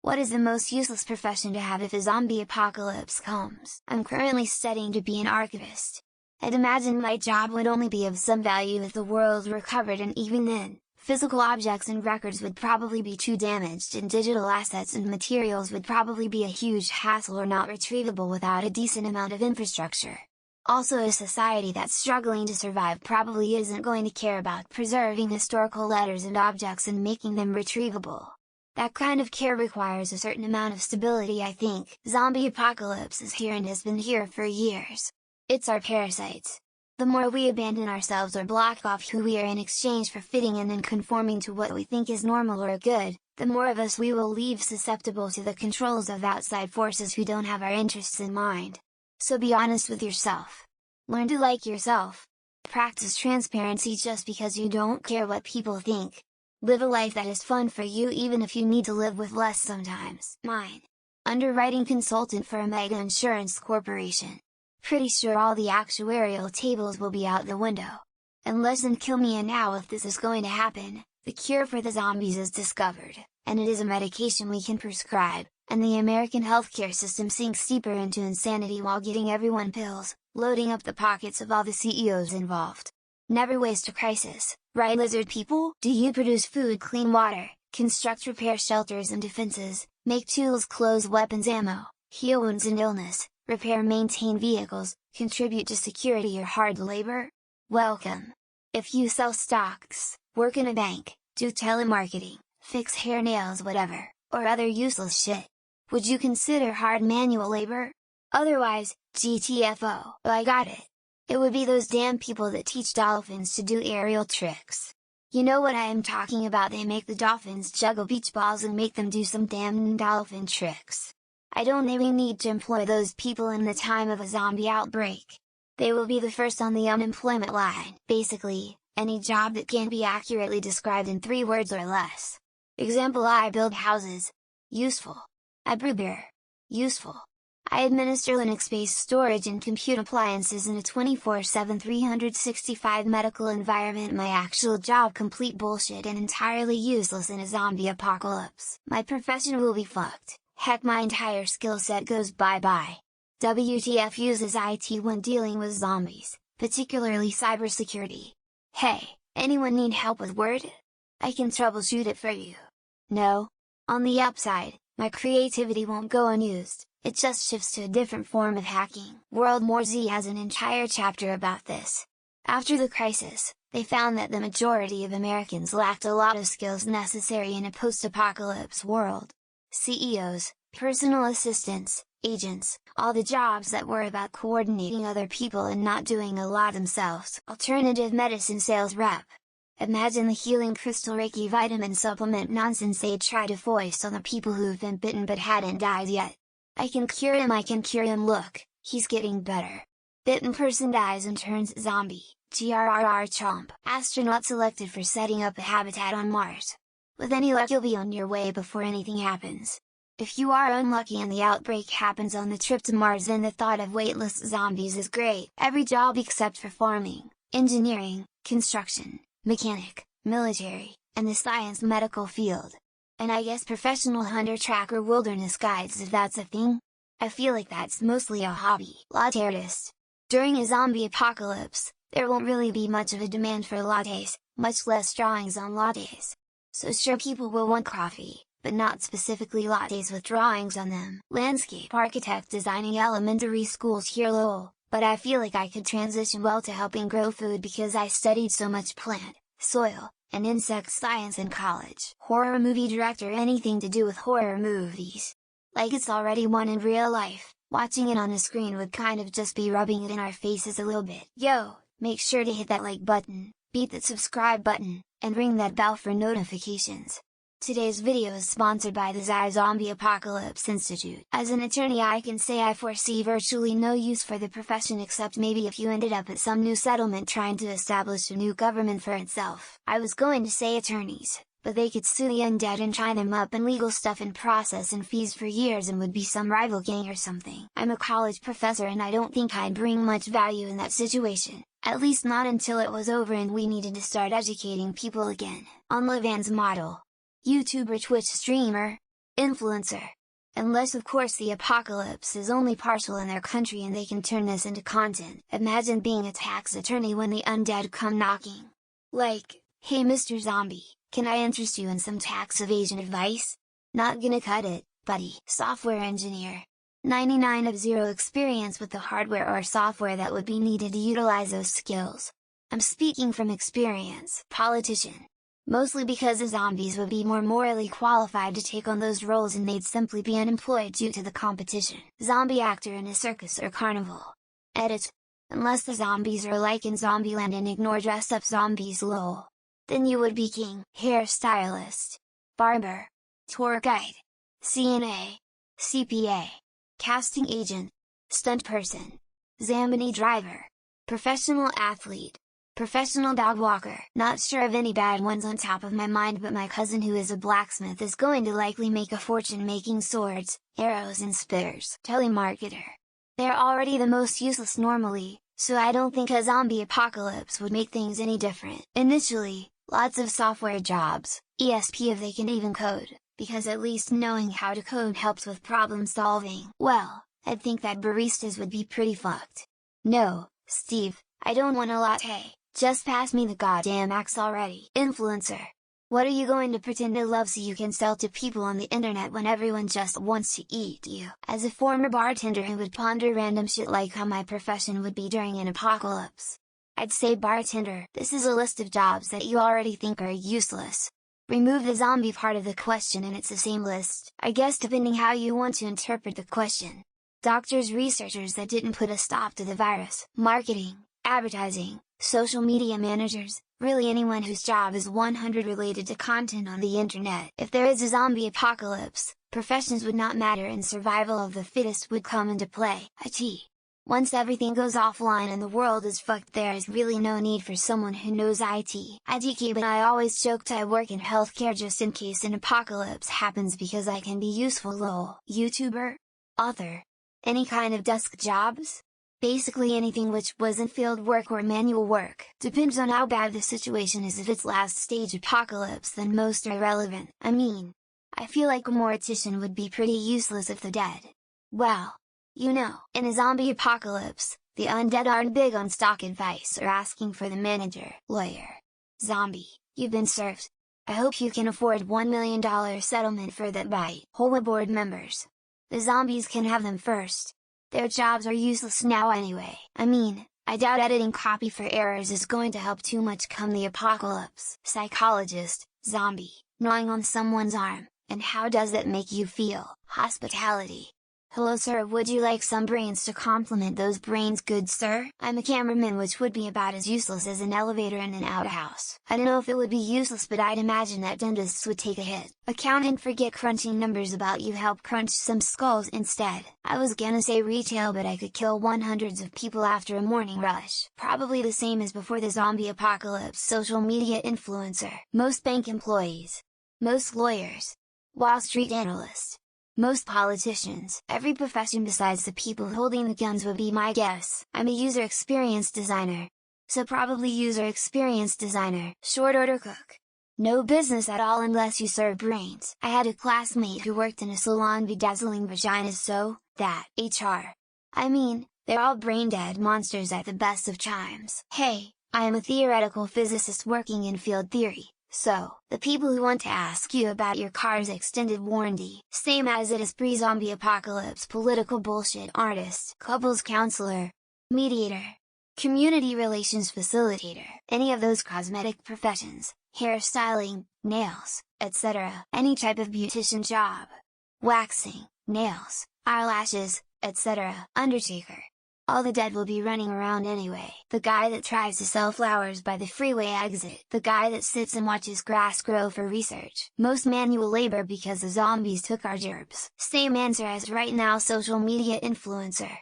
What is the most useless profession to have if a zombie apocalypse comes? I'm currently studying to be an archivist. I'd imagine my job would only be of some value if the world recovered, and even then, physical objects and records would probably be too damaged, and digital assets and materials would probably be a huge hassle or not retrievable without a decent amount of infrastructure. Also, a society that's struggling to survive probably isn't going to care about preserving historical letters and objects and making them retrievable. That kind of care requires a certain amount of stability, I think. Zombie apocalypse is here and has been here for years. It's our parasites. The more we abandon ourselves or block off who we are in exchange for fitting in and conforming to what we think is normal or good, the more of us we will leave susceptible to the controls of outside forces who don't have our interests in mind. So be honest with yourself. Learn to like yourself. Practice transparency just because you don't care what people think. Live a life that is fun for you even if you need to live with less sometimes. Mine. Underwriting consultant for a mega insurance corporation. Pretty sure all the actuarial tables will be out the window. Unless and kill me, and now if this is going to happen, the cure for the zombies is discovered, and it is a medication we can prescribe, and the American healthcare system sinks deeper into insanity while getting everyone pills, loading up the pockets of all the CEOs involved. Never waste a crisis, right lizard people? Do you produce food, clean water, construct, repair shelters and defenses, make tools, clothes, weapons, ammo, heal wounds and illness, repair, maintain vehicles, contribute to security or hard labor? Welcome! If you sell stocks, work in a bank, do telemarketing, fix hair, nails, whatever, or other useless shit, would you consider hard manual labor? Otherwise, GTFO. Oh, I got it! It would be those damn people that teach dolphins to do aerial tricks. You know what I am talking about. They make the dolphins juggle beach balls and make them do some damn dolphin tricks. I don't really need to employ those people in the time of a zombie outbreak. They will be the first on the unemployment line. Basically, any job that can be accurately described in 3 words or less. Example: I build houses. Useful. I brew beer. Useful. I administer Linux-based storage and compute appliances in a 24/7 365 medical environment. My actual job: complete bullshit and entirely useless in a zombie apocalypse. My profession will be fucked. Heck, my entire skill set goes bye-bye. WTF uses IT when dealing with zombies, particularly cybersecurity. Hey, anyone need help with Word? I can troubleshoot it for you. No? On the upside, my creativity won't go unused. It just shifts to a different form of hacking. World War Z has an entire chapter about this. After the crisis, they found that the majority of Americans lacked a lot of skills necessary in a post-apocalypse world. CEOs, personal assistants, agents, all the jobs that were about coordinating other people and not doing a lot themselves. Alternative medicine sales rep. Imagine the healing crystal Reiki vitamin supplement nonsense they'd try to foist on the people who've been bitten but hadn't died yet. I can cure him, I can cure him, look, he's getting better. Bitten person dies and turns zombie, grrr chomp. Astronaut selected for setting up a habitat on Mars. With any luck you'll be on your way before anything happens. If you are unlucky and the outbreak happens on the trip to Mars, then the thought of weightless zombies is great. Every job except for farming, engineering, construction, mechanic, military, and the science medical field. And I guess professional hunter-tracker wilderness guides, if that's a thing. I feel like that's mostly a hobby. Latte artist. During a zombie apocalypse, there won't really be much of a demand for lattes, much less drawings on lattes. So sure, people will want coffee, but not specifically lattes with drawings on them. Landscape architect designing elementary schools here lol, but I feel like I could transition well to helping grow food because I studied so much plant, soil, and insect science in college. Horror movie director, anything to do with horror movies. Like it's already one in real life, watching it on a screen would kind of just be rubbing it in our faces a little bit. Yo, make sure to hit that like button, beat that subscribe button, and ring that bell for notifications. Today's video is sponsored by the Zombie Apocalypse Institute. As an attorney, I can say I foresee virtually no use for the profession except maybe if you ended up at some new settlement trying to establish a new government for itself. I was going to say attorneys, but they could sue the undead and tie them up in legal stuff and process and fees for years and would be some rival gang or something. I'm a college professor and I don't think I'd bring much value in that situation, at least not until it was over and we needed to start educating people again. On Levan's model. YouTuber, Twitch streamer. Influencer. Unless of course the apocalypse is only partial in their country and they can turn this into content. Imagine being a tax attorney when the undead come knocking. Like, "Hey Mr. Zombie, can I interest you in some tax evasion advice?" Not gonna cut it, buddy. Software engineer. 99 of 0 experience with the hardware or software that would be needed to utilize those skills. I'm speaking from experience. Politician. Mostly because the zombies would be more morally qualified to take on those roles and they'd simply be unemployed due to the competition. Zombie actor in a circus or carnival. Edit. Unless the zombies are like in Zombieland and ignore dressed up zombies lol. Then you would be king. Hairstylist. Barber. Tour guide. CNA. CPA. Casting agent. Stunt person. Zamboni driver. Professional athlete. Professional dog walker. Not sure of any bad ones on top of my mind, but my cousin who is a blacksmith is going to likely make a fortune making swords, arrows and spears. Telemarketer. They're already the most useless normally, so I don't think a zombie apocalypse would make things any different. Initially, lots of software jobs, ESP if they can even code, because at least knowing how to code helps with problem solving. Well, I'd think that baristas would be pretty fucked. No, Steve, I don't want a latte. Just pass me the goddamn axe already. Influencer. What are you going to pretend to love so you can sell to people on the internet when everyone just wants to eat you? As a former bartender who would ponder random shit like how my profession would be during an apocalypse, I'd say bartender. This is a list of jobs that you already think are useless. Remove the zombie part of the question and it's the same list, I guess, depending how you want to interpret the question. Doctors, researchers that didn't put a stop to the virus. Marketing, advertising, social media managers, really anyone whose job is 100% related to content on the internet. If there is a zombie apocalypse, professions would not matter and survival of the fittest would come into play. IT. Once everything goes offline and the world is fucked, there is really no need for someone who knows IT. IDK, but I always joked I work in healthcare just in case an apocalypse happens because I can be useful lol. YouTuber? Author? Any kind of desk jobs? Basically anything which wasn't field work or manual work. Depends on how bad the situation is. If it's last stage apocalypse then most are irrelevant. I mean, I feel like a mortician would be pretty useless if they're dead. Well, you know, in a zombie apocalypse, the undead aren't big on stock advice or asking for the manager. Lawyer. Zombie, you've been served. I hope you can afford $1 million settlement for that bite. HOA board members. The zombies can have them first. Their jobs are useless now anyway. I mean, I doubt editing copy for errors is going to help too much come the apocalypse. Psychologist, zombie, gnawing on someone's arm, and how does that make you feel? Hospitality. Hello sir, would you like some brains to complement those brains, good sir? I'm a cameraman, which would be about as useless as an elevator in an outhouse. I don't know if it would be useless, but I'd imagine that dentists would take a hit. Accountant, forget crunching numbers about you, help crunch some skulls instead. I was gonna say retail, but I could kill hundreds of people after a morning rush. Probably the same as before the zombie apocalypse. Social media influencer. Most bank employees. Most lawyers. Wall Street analyst. Most politicians. Every profession besides the people holding the guns would be my guess. I'm a user experience designer. So probably user experience designer. Short order cook. No business at all unless you serve brains. I had a classmate who worked in a salon bedazzling vaginas, so, that, HR. I mean, they're all brain dead monsters at the best of times. Hey, I am a theoretical physicist working in field theory. So, the people who want to ask you about your car's extended warranty, same as it is pre-zombie apocalypse. Political bullshit artist, couples counselor, mediator, community relations facilitator, any of those cosmetic professions, hairstyling, nails, etc. Any type of beautician job, waxing, nails, eyelashes, etc. Undertaker. All the dead will be running around anyway. The guy that tries to sell flowers by the freeway exit. The guy that sits and watches grass grow for research. Most manual labor because the zombies took our jobs. Same answer as right now. Social media influencer.